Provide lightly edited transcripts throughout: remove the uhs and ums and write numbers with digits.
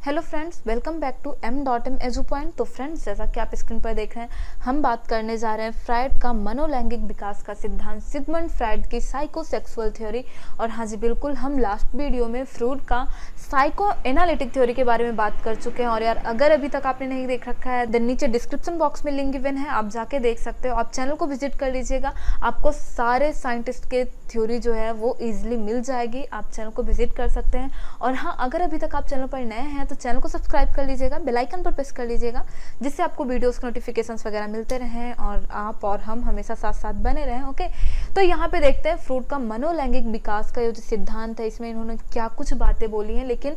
Hello friends, welcome back to m.m Edu Point. तो friends, जैसा कि आप स्क्रीन पर देख रहे हैं, हम बात करने जा रहे हैं फ्रायड का मनोलैंगिक विकास का सिद्धांत, सिगमंड फ्रायड की साइकोसेक्सुअल थ्योरी। और हाँ जी बिल्कुल, हम लास्ट वीडियो में फ्रूड का साइको एनालिटिक थ्योरी के बारे में बात कर चुके हैं। और यार, अगर अभी तक आपने नहीं देख रखा है देन नीचे डिस्क्रिप्शन बॉक्स में लिंक गिवन है, आप जाके देख सकते हो। आप चैनल को विजिट कर लीजिएगा, आपको सारे साइंटिस्ट के थ्योरी जो है वो ईजिली मिल जाएगी। आप चैनल को विजिट कर सकते हैं। और हाँ, अगर अभी तक आप चैनल पर नए हैं तो चैनल को सब्सक्राइब कर लीजिएगा, बेल आइकन पर प्रेस कर लीजिएगा, जिससे आपको वीडियोस के नोटिफिकेशंस वगैरह मिलते रहें और आप और हम हमेशा साथ साथ बने रहें। ओके, तो यहाँ पे देखते हैं फ्रूड का मनोलैंगिक विकास का जो सिद्धांत है, इसमें इन्होंने क्या कुछ बातें बोली हैं। लेकिन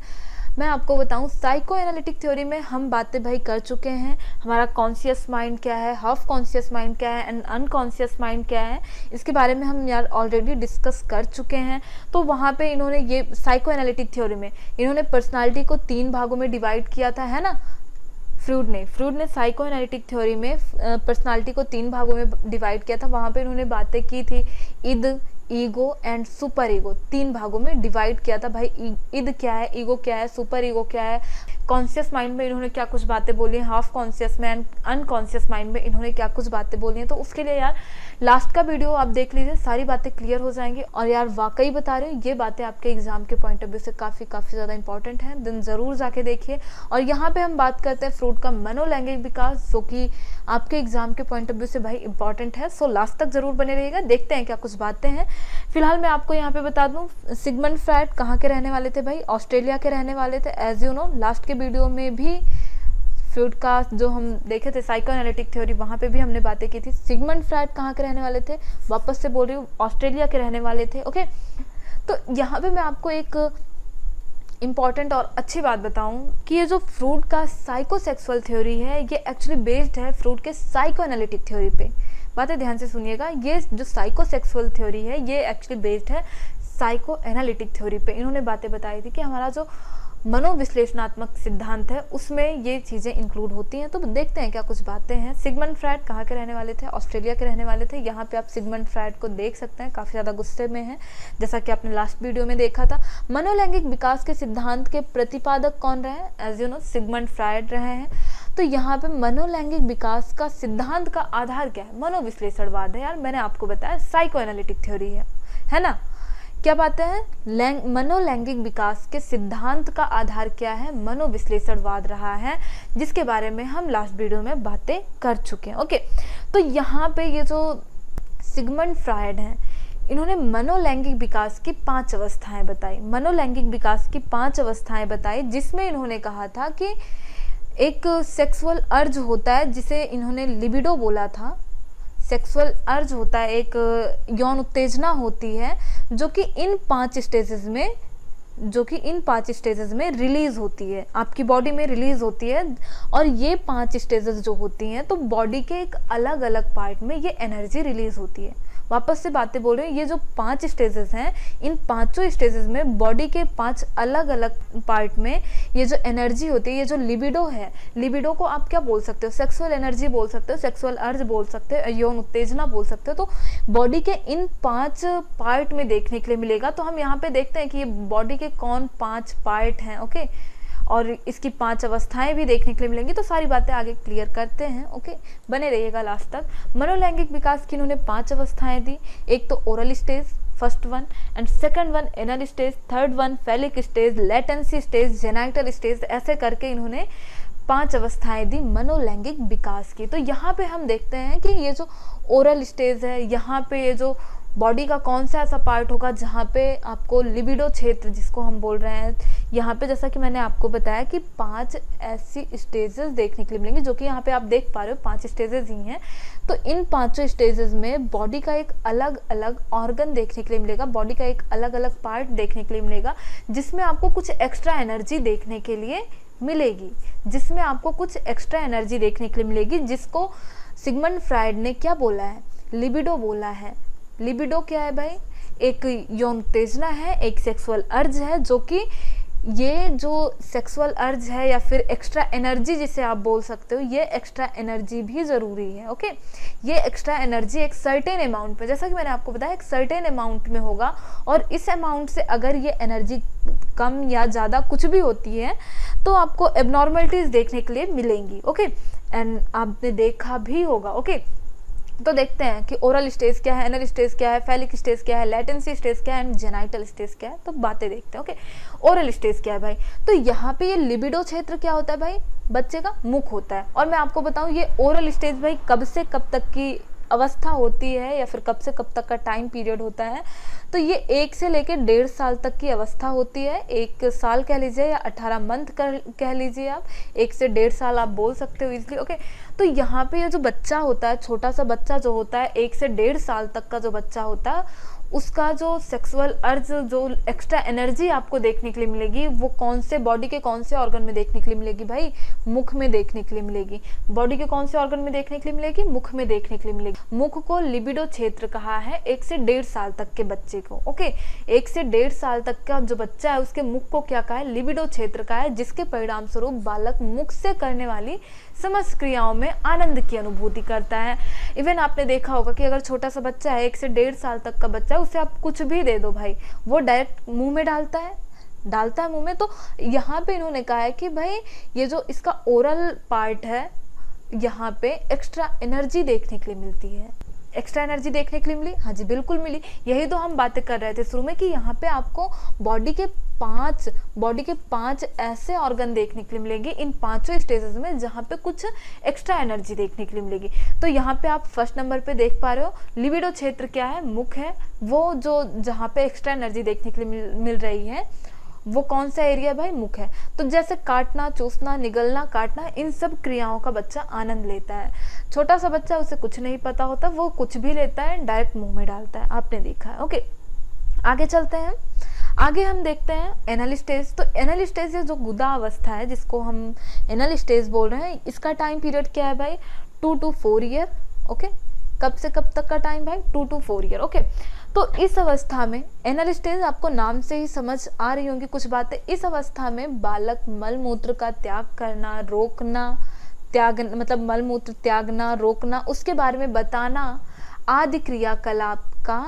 मैं आपको बताऊं, साइको एनालिटिक थ्योरी में हम बातें भाई कर चुके हैं। हमारा कॉन्शियस माइंड क्या है, हाफ कॉन्शियस माइंड क्या है एंड अनकॉन्शियस माइंड क्या है, इसके बारे में हम यार ऑलरेडी डिस्कस कर चुके हैं। तो वहाँ पे इन्होंने ये साइको एनालिटिक थ्योरी में इन्होंने पर्सनालिटी को 3 भागों में डिवाइड किया था, है ना। फ्रूड ने साइको एनालिटिक थ्योरी में पर्सनालिटी को 3 भागों में डिवाइड किया था। वहाँ पे इन्होंने बातें की थी इद, ईगो एंड सुपर ईगो, 3 भागों में डिवाइड किया था भाई। इद क्या है, ईगो क्या है, सुपर ईगो क्या है, कॉन्शियस माइंड में इन्होंने क्या कुछ बातें बोली हैं, हाफ कॉन्शियस में एंड अनकॉन्शियस माइंड में इन्होंने क्या कुछ बातें बोली हैं। तो उसके लिए यार लास्ट का वीडियो आप देख लीजिए, सारी बातें क्लियर हो जाएंगी। और यार वाकई बता रहे हूँ, ये बातें आपके एग्जाम के पॉइंट ऑफ व्यू से काफ़ी ज़्यादा इंपॉर्टेंट हैं, दिन ज़रूर जाके देखिए। और यहाँ पे हम बात करते हैं फ्रूड का मनोलैंगिक विकास, जो कि आपके एग्जाम के पॉइंट ऑफ व्यू से भाई इंपॉर्टेंट है। सो लास्ट तक जरूर बने रहिएगा, देखते हैं क्या कुछ बातें हैं। फिलहाल मैं आपको यहाँ पे बता दूं, सिगमंड फ्रायड कहाँ के रहने वाले थे भाई, ऑस्ट्रेलिया के रहने वाले थे। एज यू नो, लास्ट के वीडियो में भी फ्रूड का जो हम देखे थे साइको एनालिटिक थ्योरी, वहाँ पे भी हमने बातें की थी। सिगमंड फ्रायड कहाँ के रहने वाले थे, वापस से बोल रही हूँ, ऑस्ट्रेलिया के रहने वाले थे। ओके, तो यहाँ पे मैं आपको एक इम्पॉर्टेंट और अच्छी बात बताऊं कि ये जो फ्रूड का साइकोसेक्सुअल थ्योरी है, ये एक्चुअली बेस्ड है फ्रूड के साइको एनालिटिक थ्योरी पे। बातें ध्यान से सुनिएगा, ये जो साइकोसेक्सुअल थ्योरी है ये एक्चुअली बेस्ड है साइको एनालिटिक थ्योरी पे। इन्होंने बातें बताई थी कि हमारा जो मनोविश्लेषणात्मक सिद्धांत है उसमें ये चीज़ें इंक्लूड होती हैं। तो देखते हैं क्या कुछ बातें हैं। सिगमंड फ्रायड कहाँ के रहने वाले थे, ऑस्ट्रेलिया के रहने वाले थे। यहाँ पे आप सिगमंड फ्रायड को देख सकते हैं, काफ़ी ज़्यादा गुस्से में हैं, जैसा कि आपने लास्ट वीडियो में देखा था। मनोलैंगिक विकास के सिद्धांत के प्रतिपादक कौन रहे हैं, as you know Sigmund Freud रहे हैं। तो यहाँ पे मनोलैंगिक विकास का सिद्धांत का आधार क्या है, मनोविश्लेषणवाद है। यार मैंने आपको बताया साइको एनालिटिक थ्योरी है ना। क्या बातें हैं, मनोलैंगिक विकास के सिद्धांत का आधार क्या है, मनोविश्लेषणवाद रहा है, जिसके बारे में हम लास्ट वीडियो में बातें कर चुके हैं। ओके, तो यहाँ पे ये जो सिगमंड फ्रायड हैं, इन्होंने मनोलैंगिक विकास की 5 अवस्थाएं बताई। मनोलैंगिक विकास की 5 अवस्थाएं बताई, जिसमें इन्होंने कहा था कि एक सेक्सुअल अर्ज होता है, जिसे इन्होंने लिबिडो बोला था। सेक्सुअल अर्ज होता है, एक यौन उत्तेजना होती है, जो कि इन 5 स्टेजेस में रिलीज होती है, आपकी बॉडी में रिलीज होती है। और ये 5 स्टेजेस जो होती हैं, तो बॉडी के एक अलग अलग पार्ट में ये एनर्जी रिलीज होती है। वापस से बातें बोल रही हूँ, ये जो 5 स्टेजेस हैं, इन 5 स्टेजेस में बॉडी के 5 अलग अलग पार्ट में ये जो एनर्जी होती है, ये जो लिबिडो है, लिबिडो को आप क्या बोल सकते हो, सेक्सुअल एनर्जी बोल सकते हो, सेक्सुअल अर्ज बोल सकते हो, यौन उत्तेजना बोल सकते हो। तो बॉडी के इन 5 पार्ट में देखने के लिए मिलेगा। तो हम यहाँ पे देखते हैं कि ये बॉडी के कौन 5 पार्ट हैं। ओके, और इसकी 5 अवस्थाएं भी देखने के लिए मिलेंगी। तो सारी बातें आगे क्लियर करते हैं। ओके, बने रहिएगा लास्ट तक। मनोलैंगिक विकास की इन्होंने 5 अवस्थाएं दी। एक तो oral stage, first one, and second one anal stage, third one phallic stage, latency stage, genital stage, ऐसे करके इन्होंने 5 अवस्थाएं दी मनोलैंगिक विकास की। तो यहाँ पे हम देखते हैं कि ये जो ओरल स्टेज है, यहाँ पे ये जो बॉडी का कौन सा ऐसा पार्ट होगा जहाँ पे आपको लिबिडो क्षेत्र जिसको हम बोल रहे हैं, यहाँ पे जैसा कि मैंने आपको बताया कि 5 ऐसी स्टेजेस देखने के लिए मिलेंगी, जो कि यहाँ पे आप देख पा रहे हो 5 स्टेजेस ही हैं। तो इन 5 स्टेजेस में बॉडी का एक अलग अलग ऑर्गन देखने के लिए मिलेगा, बॉडी का एक अलग अलग पार्ट देखने के लिए मिलेगा, जिसमें आपको कुछ एक्स्ट्रा एनर्जी देखने के लिए मिलेगी, जिसको सिगमंड फ्रायड ने क्या बोला है, लिबिडो बोला है। लिबिडो क्या है भाई, एक यौन उत्तेजना है, एक सेक्सुअल अर्ज है, जो कि ये जो सेक्सुअल अर्ज है या फिर एक्स्ट्रा एनर्जी जिसे आप बोल सकते हो, ये एक्स्ट्रा एनर्जी भी ज़रूरी है। ओके, ये एक्स्ट्रा एनर्जी एक सर्टेन अमाउंट पे, जैसा कि मैंने आपको बताया, एक सर्टेन अमाउंट में होगा। और इस अमाउंट से अगर ये एनर्जी कम या ज़्यादा कुछ भी होती है तो आपको एबनॉर्मलिटीज देखने के लिए मिलेंगी। ओके, एंड आपने देखा भी होगा। ओके, तो देखते हैं कि ओरल स्टेज क्या है, एनल स्टेज क्या है, फैलिक स्टेज क्या है, लेटेंसी स्टेज क्या है एंड जेनाइटल स्टेज क्या है। तो बातें देखते हैं। ओके, ओरल स्टेज क्या है भाई, तो यहाँ पे ये लिबिडो क्षेत्र क्या होता है भाई, बच्चे का मुख होता है। और मैं आपको बताऊं ये ओरल स्टेज भाई कब से कब तक की अवस्था होती है या फिर कब से कब तक का टाइम पीरियड होता है, तो ये 1 से लेकर 1.5 साल तक की अवस्था होती है। 1 साल कह लीजिए या 18 मंथ कह लीजिए आप, 1 से 1.5 साल आप बोल सकते हो इजली। ओके, तो यहाँ पे ये जो बच्चा होता है, छोटा सा बच्चा जो होता है, 1 से 1.5 साल तक का जो बच्चा होता है, उसका जो सेक्सुअल अर्ज, जो एक्स्ट्रा एनर्जी आपको देखने के लिए मिलेगी, वो कौन से बॉडी के कौन से ऑर्गन में देखने के लिए मिलेगी भाई, मुख में देखने के लिए मिलेगी। बॉडी के कौन से ऑर्गन में देखने के लिए मिलेगी, मुख में देखने के लिए मिलेगी। मुख को लिबिडो क्षेत्र कहा है 1 से 1.5 साल तक के बच्चे को। ओके, 1 से 1.5 साल तक का जो बच्चा है उसके मुख को क्या कहा है, लिबिडो क्षेत्र का है, जिसके परिणाम स्वरूप बालक मुख से करने वाली समस्त क्रियाओं में आनंद की अनुभूति करता है। इवन आपने देखा होगा कि अगर छोटा सा बच्चा है, 1 से 1.5 साल तक का बच्चा है, उसे आप कुछ भी दे दो भाई, वो डायरेक्ट मुंह में डालता है मुंह में। तो यहाँ पे इन्होंने कहा है कि भाई ये जो इसका ओरल पार्ट है, यहाँ पे एक्स्ट्रा एनर्जी देखने के लिए मिलती है। एक्स्ट्रा एनर्जी देखने के लिए मिली, हाँ जी बिल्कुल मिली। यही तो हम बातें कर रहे थे शुरू में कि यहाँ पे आपको बॉडी के 5 ऐसे ऑर्गन देखने के लिए मिलेंगे इन 5 स्टेजेस में, जहाँ पे कुछ एक्स्ट्रा एनर्जी देखने के लिए मिलेगी। तो यहाँ पे आप फर्स्ट नंबर पे देख पा रहे हो, लिबिडो क्षेत्र क्या है, मुख है, वो जो जहाँ पे एक्स्ट्रा एनर्जी देखने के लिए मिल रही है, वो कौन सा एरिया भाई, मुख है। तो जैसे काटना, चूसना, निगलना, काटना, इन सब क्रियाओं का बच्चा आनंद लेता है। छोटा सा बच्चा, उसे कुछ नहीं पता होता, वो कुछ भी लेता है, डायरेक्ट मुंह में डालता है, आपने देखा है। ओके, आगे चलते हैं। आगे हम देखते हैं एनल स्टेज। तो एनल स्टेज जो गुदा अवस्था है, जिसको हम एनल स्टेज बोल रहे हैं, इसका टाइम पीरियड क्या है भाई, 2 to 4 ईयर। ओके, कब से कब तक का टाइम भाई, 2 to 4 ईयर। ओके, तो इस अवस्था में एनल स्टेज, आपको नाम से ही समझ आ रही होंगी कुछ बातें। इस अवस्था में बालक मल मूत्र का त्याग करना, रोकना, मतलब मल मूत्र त्यागना, रोकना, उसके बारे में बताना, आदि क्रियाकलाप का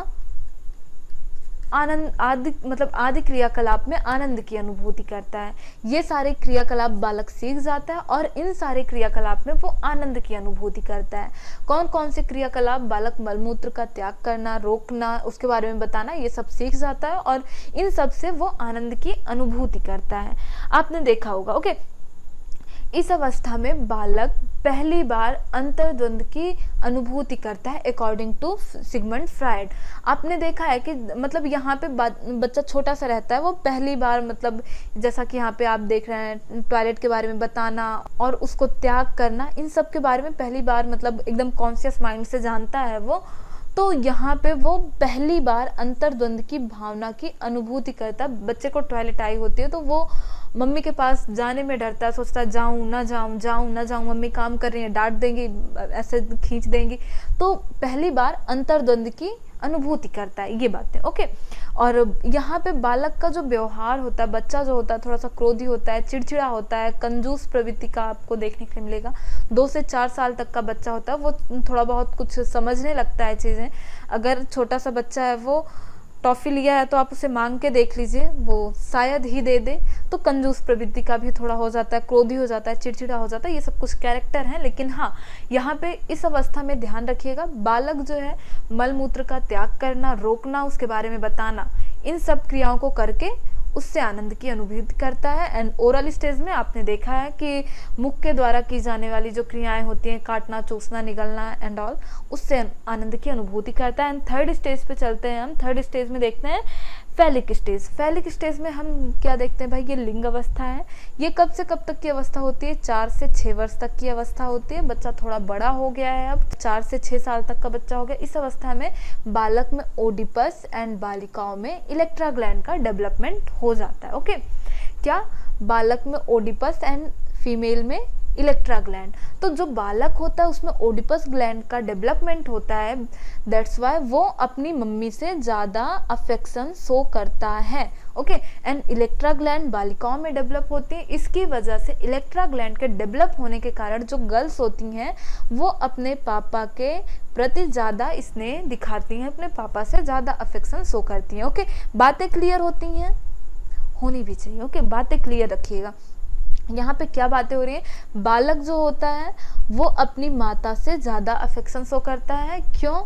आनंद, आदि क्रियाकलाप में आनंद की अनुभूति करता है। ये सारे क्रियाकलाप बालक सीख जाता है और इन सारे क्रियाकलाप में वो आनंद की अनुभूति करता है। कौन कौन से क्रियाकलाप, बालक मलमूत्र का त्याग करना, रोकना, उसके बारे में बताना, ये सब सीख जाता है और इन सब से वो आनंद की अनुभूति करता है। आपने देखा होगा। ओके, इस अवस्था में बालक पहली बार अंतर्द्वंद की अनुभूति करता है अकॉर्डिंग टू सिगमंड फ्रायड। आपने देखा है कि मतलब यहाँ पे बच्चा छोटा सा रहता है, वो पहली बार मतलब जैसा कि यहाँ पे आप देख रहे हैं, टॉयलेट के बारे में बताना और उसको त्याग करना, इन सब के बारे में पहली बार मतलब एकदम कॉन्शियस माइंड से जानता है वो। तो यहाँ पे वो पहली बार अंतर्द्वंद की भावना की अनुभूति करता है। बच्चे को टॉयलेट आई होती है तो वो मम्मी के पास जाने में डरता है, सोचता है जाऊं ना जाऊं, जाऊं ना जाऊं, मम्मी काम कर रही है, डांट देंगी, ऐसे खींच देंगी। तो पहली बार अंतर्द्वंद की अनुभूति करता है, ये बातें। ओके, और यहाँ पे बालक का जो व्यवहार होता है, बच्चा जो होता है थोड़ा सा क्रोधी होता है, चिड़चिड़ा होता है, कंजूस प्रवृत्ति का आपको देखने के लिए मिलेगा। 2 से 4 साल तक का बच्चा होता है, वो थोड़ा बहुत कुछ समझने लगता है चीज़ें। अगर छोटा सा बच्चा है, वो टॉफ़ी लिया है तो आप उसे मांग के देख लीजिए, वो शायद ही दे दे। तो कंजूस प्रवृत्ति का भी थोड़ा हो जाता है, क्रोधी हो जाता है, चिड़चिड़ा हो जाता है, ये सब कुछ कैरेक्टर हैं। लेकिन हाँ, यहाँ पे इस अवस्था में ध्यान रखिएगा, बालक जो है मल मूत्र का त्याग करना, रोकना, उसके बारे में बताना, इन सब क्रियाओं को करके उससे आनंद की अनुभूति करता है। एंड ओरल स्टेज में आपने देखा है कि मुख के द्वारा की जाने वाली जो क्रियाएं होती हैं, काटना, चूसना, निगलना एंड ऑल, उससे आनंद की अनुभूति करता है। एंड थर्ड स्टेज पे चलते हैं हम। थर्ड स्टेज में देखते हैं फैलिक स्टेज। फैलिक स्टेज में हम क्या देखते हैं भाई, ये लिंग अवस्था है। ये कब से कब तक की अवस्था होती है, 4 से 6 वर्ष तक की अवस्था होती है। बच्चा थोड़ा बड़ा हो गया है, अब 4 से 6 साल तक का बच्चा हो गया। इस अवस्था में बालक में ओडिपस एंड बालिकाओं में इलेक्ट्रा ग्लैंड का डेवलपमेंट हो जाता है। ओके, क्या बालक में ओडिपस एंड फीमेल में इलेक्ट्रा ग्लैंड। तो जो बालक होता है उसमें ओडिपस ग्लैंड का डेवलपमेंट होता है, दैट्स वाई वो अपनी मम्मी से ज़्यादा अफेक्शन शो करता है। ओके, एंड इलेक्ट्रा ग्लैंड बालिकाओं में डेवलप होती है। इसकी वजह से इलेक्ट्रा ग्लैंड के डेवलप होने के कारण जो गर्ल्स होती हैं वो अपने पापा के प्रति ज़्यादा स्नेह दिखाती हैं, अपने पापा से ज़्यादा अफेक्शन शो करती हैं। ओके, बातें क्लियर होती हैं, होनी भी चाहिए। ओके, बातें क्लियर रखिएगा। यहाँ पे क्या बातें हो रही हैं, बालक जो होता है वो अपनी माता से ज़्यादा अफेक्शन शो करता है। क्यों?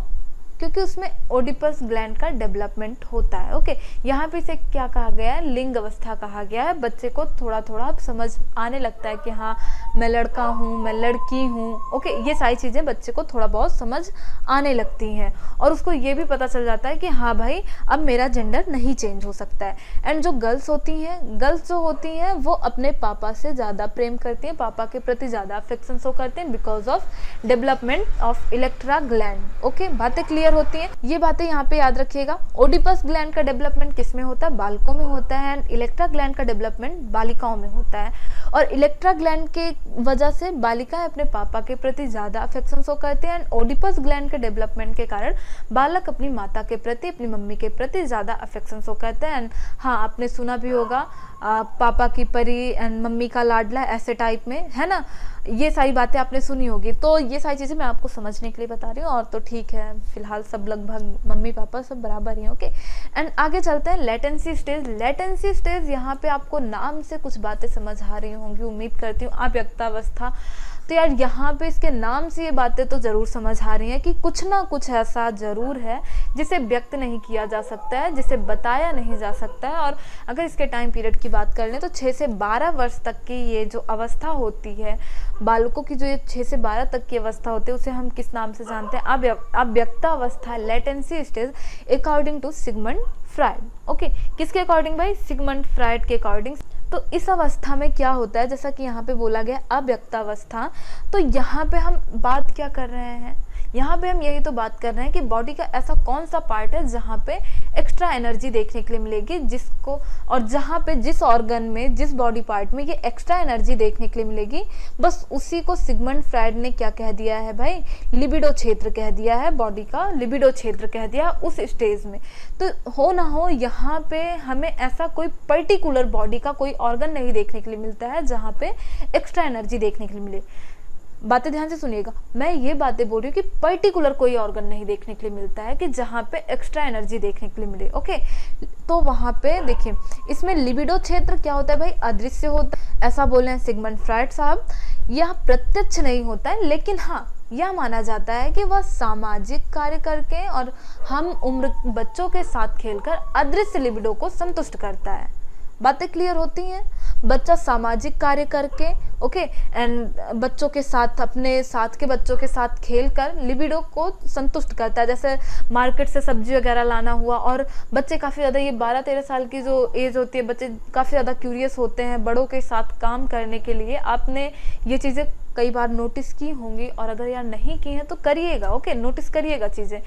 क्योंकि उसमें ओडिपस ग्लैंड का डेवलपमेंट होता है। ओके, यहाँ पे इसे क्या कहा गया है, लिंग अवस्था कहा गया है। बच्चे को थोड़ा थोड़ा समझ आने लगता है कि हाँ मैं लड़का हूँ, मैं लड़की हूँ। ओके, ये सारी चीज़ें बच्चे को थोड़ा बहुत समझ आने लगती हैं और उसको ये भी पता चल जाता है कि हाँ भाई अब मेरा जेंडर नहीं चेंज हो सकता है। एंड जो गर्ल्स होती हैं, गर्ल्स जो होती हैं वो अपने पापा से ज़्यादा प्रेम करती हैं, पापा के प्रति ज़्यादा अफेक्शन शो करते हैं because of development of Electra gland. Okay, बातें क्लियर होती हैं, ये बातें यहाँ पे याद रखिएगा। ओडिपस ग्लैंड का डेवलपमेंट किस में होता है, बालकों में होता है, एंड इलेक्ट्रा ग्लैंड का डेवलपमेंट बालिकाओं में होता है। और इलेक्ट्रा ग्लैंड के वजह से बालिकाएं अपने पापा के प्रति ज्यादा अफेक्शन शो करते हैं, एंड ओडिपस ग्लैंड के डेवलपमेंट के कारण बालक अपनी माता के प्रति, अपनी मम्मी के प्रति ज्यादा अफेक्शन शो करते हैं। एंड हाँ, आपने सुना भी होगा पापा की परी एंड मम्मी का लाडला, ऐसे टाइप में, है ना। ये सारी बातें आपने सुनी होगी। तो ये सारी चीज़ें मैं आपको समझने के लिए बता रही हूँ, और तो ठीक है, फिलहाल सब लगभग मम्मी पापा सब बराबर ही हैं। ओके, एंड आगे चलते हैं लेटेंसी स्टेज। लेटेंसी स्टेज, यहाँ पे आपको नाम से कुछ बातें समझ आ रही होंगी, उम्मीद करती हूँ। अव्यक्तावस्था, तो यार यहाँ पे इसके नाम से ये बातें तो ज़रूर समझ आ रही हैं कि कुछ ना कुछ ऐसा ज़रूर है जिसे व्यक्त नहीं किया जा सकता है, जिसे बताया नहीं जा सकता है। और अगर इसके टाइम पीरियड की बात कर लें तो 6 से 12 वर्ष तक की ये जो अवस्था होती है, बालकों की जो ये 6 से 12 तक की अवस्था होती है, उसे हम किस नाम से जानते हैं, अव्यक्तावस्था, latency stage, according to Sigmund Freud. Okay, किसके अकॉर्डिंग भाई, सिगमंड फ्राइड के अकॉर्डिंग। तो इस अवस्था में क्या होता है, जैसा कि यहाँ पे बोला गया अव्यक्तावस्था, तो यहाँ पे हम बात क्या कर रहे हैं, यहाँ पे हम यही तो बात कर रहे हैं कि बॉडी का ऐसा कौन सा पार्ट है जहाँ पे एक्स्ट्रा एनर्जी देखने के लिए मिलेगी, जिसको, और जहाँ पे जिस ऑर्गन में, जिस बॉडी पार्ट में ये एक्स्ट्रा एनर्जी देखने के लिए मिलेगी, बस उसी को सिगमंड फ्राइड ने क्या कह दिया है भाई, लिबिडो क्षेत्र कह दिया है, बॉडी का लिबिडो क्षेत्र कह दिया उस स्टेज में। तो हो ना हो यहाँ पे हमें ऐसा कोई पर्टिकुलर बॉडी का कोई ऑर्गन नहीं देखने के लिए मिलता है जहाँ पे एक्स्ट्रा एनर्जी देखने के लिए मिले। बातें ध्यान से सुनिएगा, मैं ये बातें बोल रही हूँ कि पर्टिकुलर कोई ऑर्गन नहीं देखने के लिए मिलता है कि जहाँ पे एक्स्ट्रा एनर्जी देखने के लिए मिले। ओके, तो वहाँ पे देखिए, इसमें लिबिडो क्षेत्र क्या होता है भाई, अदृश्य होता है, ऐसा बोले हैं सिगमंड फ्राइड साहब। यह प्रत्यक्ष नहीं होता है, लेकिन हाँ यह माना जाता है कि वह सामाजिक कार्य करके और हम उम्र बच्चों के साथ खेलकर अदृश्य लिबिडो को संतुष्ट करता है। बातें क्लियर होती हैं, बच्चा सामाजिक कार्य करके, ओके, एंड बच्चों के साथ, अपने साथ के बच्चों के साथ खेलकर लिबिडो को संतुष्ट करता है। जैसे मार्केट से सब्जी वगैरह लाना हुआ, और बच्चे काफ़ी ज़्यादा, ये 12-13 साल की जो एज होती है, बच्चे काफ़ी ज़्यादा क्यूरियस होते हैं बड़ों के साथ काम करने के लिए। आपने ये चीज़ें कई बार नोटिस की होंगी, और अगर यार नहीं की हैं तो करिएगा। ओके, नोटिस करिएगा चीज़ें।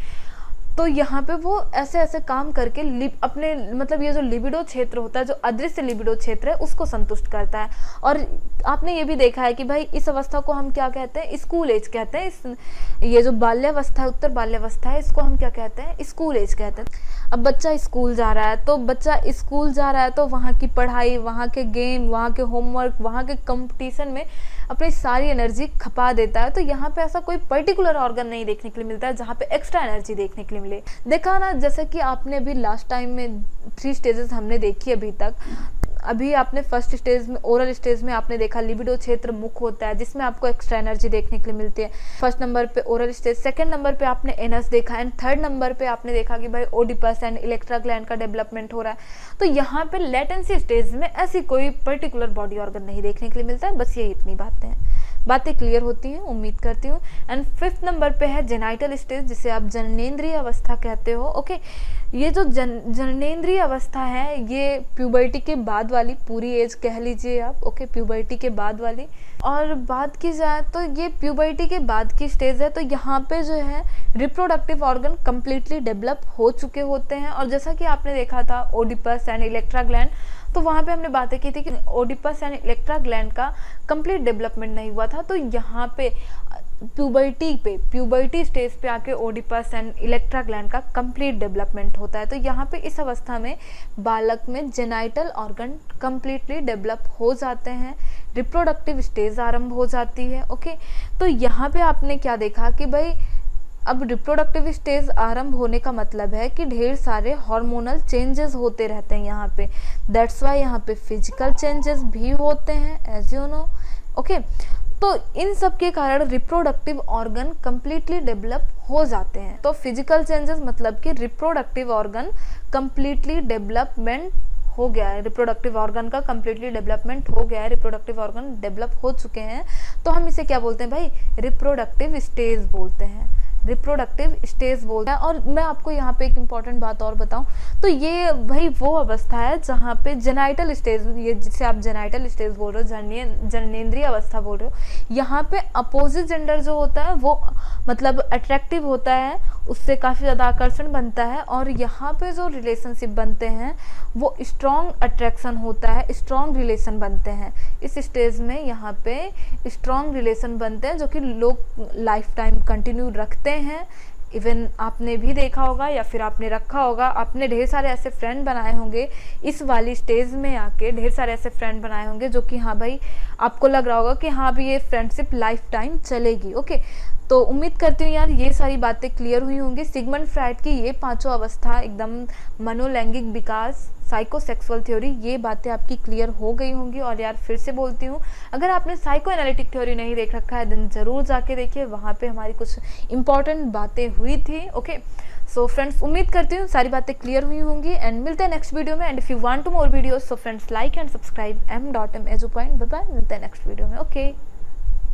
तो यहाँ पे वो ऐसे ऐसे काम करके अपने, मतलब ये जो लिबिडो क्षेत्र होता है, जो अदृश्य लिबिडो क्षेत्र है, उसको संतुष्ट करता है। और आपने ये भी देखा है कि भाई इस अवस्था को हम क्या कहते हैं, स्कूल एज कहते हैं। ये जो बाल्यावस्था है, उत्तर बाल्यावस्था है, इसको हम क्या कहते हैं, स्कूल एज कहते हैं। अब बच्चा स्कूल जा रहा है, तो बच्चा स्कूल जा रहा है तो वहाँ की पढ़ाई, वहाँ के गेम, वहाँ के होमवर्क, वहाँ के कंपटीशन में अपनी सारी एनर्जी खपा देता है। तो यहाँ पे ऐसा कोई पर्टिकुलर ऑर्गन नहीं देखने के लिए मिलता है जहाँ पे एक्स्ट्रा एनर्जी देखने के लिए मिले। देखा ना, जैसे कि आपने अभी लास्ट टाइम में 3 स्टेजेस हमने देखी अभी तक। अभी आपने फर्स्ट स्टेज में, ओरल स्टेज में आपने देखा लिबिडो क्षेत्र मुख होता है, जिसमें आपको एक्स्ट्रा एनर्जी देखने के लिए मिलती है। फर्स्ट नंबर पे ओरल स्टेज, सेकंड नंबर पे आपने एनस देखा, एंड थर्ड नंबर पे आपने देखा कि भाई ओडिपस एंड इलेक्ट्रा ग्लैंड का डेवलपमेंट हो रहा है। तो यहाँ पे लेटेंसी स्टेज में ऐसी कोई पर्टिकुलर बॉडी ऑर्गन नहीं देखने के लिए मिलता है। बस ये इतनी बातें हैं, बातें क्लियर होती हैं, उम्मीद करती हूँ। एंड 5th नंबर पे है जेनाइटल स्टेज, जिसे आप जननेंद्रिय अवस्था कहते हो। ओके, ये जो जननेंद्रिय अवस्था है, ये प्यूबर्टी के बाद वाली पूरी एज कह लीजिए आप। ओके, प्यूबर्टी के बाद वाली। और बात की जाए तो ये प्यूबर्टी के बाद की स्टेज है, तो यहाँ पे जो है रिप्रोडक्टिव ऑर्गन कम्प्लीटली डेवलप हो चुके होते हैं। और जैसा कि आपने देखा था ओडिपस एंड इलेक्ट्रा ग्लैंड, तो वहाँ पे हमने बातें की थी कि ओडिपस एंड इलेक्ट्रा ग्लैंड का कंप्लीट डेवलपमेंट नहीं हुआ था। तो यहाँ पे प्यूबर्टी स्टेज पे आके ओडिपस एंड इलेक्ट्रा ग्लैंड का कंप्लीट डेवलपमेंट होता है। तो यहाँ पे इस अवस्था में बालक में जेनाइटल ऑर्गन कंप्लीटली डेवलप हो जाते हैं, रिप्रोडक्टिव स्टेज आरंभ हो जाती है। ओके, तो यहाँ पे आपने क्या देखा कि भाई अब रिप्रोडक्टिव स्टेज आरंभ होने का मतलब है कि ढेर सारे हार्मोनल चेंजेस होते रहते हैं यहाँ पे, दैट्स वाई यहाँ पे फिजिकल चेंजेस भी होते हैं, एज यू नो। ओके, तो इन सब के कारण रिप्रोडक्टिव ऑर्गन कंप्लीटली डेवलप हो जाते हैं। तो फिजिकल चेंजेस मतलब कि रिप्रोडक्टिव ऑर्गन कंप्लीटली डेवलपमेंट हो गया है, रिप्रोडक्टिव ऑर्गन का कंप्लीटली डेवलपमेंट हो गया है, रिप्रोडक्टिव ऑर्गन डेवलप हो चुके हैं, तो हम इसे क्या बोलते हैं भाई, रिप्रोडक्टिव स्टेज बोलते हैं, रिप्रोडक्टिव स्टेज बोलते हैं। और मैं आपको यहाँ पे एक इम्पॉर्टेंट बात और बताऊँ तो ये भाई वो अवस्था है जहाँ पे जेनाइटल स्टेज, ये जिसे आप जेनाइटल स्टेज बोल रहे हो, जननेंद्रिय अवस्था बोल रहे हो, यहाँ पे अपोजिट जेंडर जो होता है वो मतलब अट्रैक्टिव होता है, उससे काफ़ी ज़्यादा आकर्षण बनता है, और यहाँ पे जो रिलेशनशिप बनते हैं वो स्ट्रॉन्ग अट्रैक्शन होता है, स्ट्रॉन्ग रिलेशन बनते हैं इस स्टेज में। यहाँ पे स्ट्रॉन्ग रिलेशन बनते हैं जो कि लोग लाइफ टाइम कंटिन्यू रखते हैं। इवन आपने भी देखा होगा या फिर आपने रखा होगा, आपने ढेर सारे ऐसे फ्रेंड बनाए होंगे इस वाली स्टेज में आके, ढेर सारे ऐसे फ्रेंड बनाए होंगे जो कि हाँ भाई आपको लग रहा होगा कि हाँ भी ये फ्रेंडशिप लाइफ टाइम चलेगी। ओके, तो उम्मीद करती हूँ यार ये सारी बातें क्लियर हुई होंगी। सिगमंड फ्राइड की ये पांचों अवस्था एकदम मनोलैंगिक विकास, साइकोसेक्सुअल थ्योरी, ये बातें आपकी क्लियर हो गई होंगी। और यार फिर से बोलती हूँ, अगर आपने साइको एनालिटिक थ्योरी नहीं देख रखा है देन ज़रूर जाके देखिए, वहाँ पे हमारी कुछ इंपॉर्टेंट बातें हुई थी। ओके, सो फ्रेंड्स उम्मीद करती हूँ सारी बातें क्लियर हुई होंगी, एंड मिलते हैं नेक्स्ट वीडियो में। And if you want to more videos so friends like and subscribe m.m Edu Point। Bye bye, मिलते हैं नेक्स्ट वीडियो में। ओके।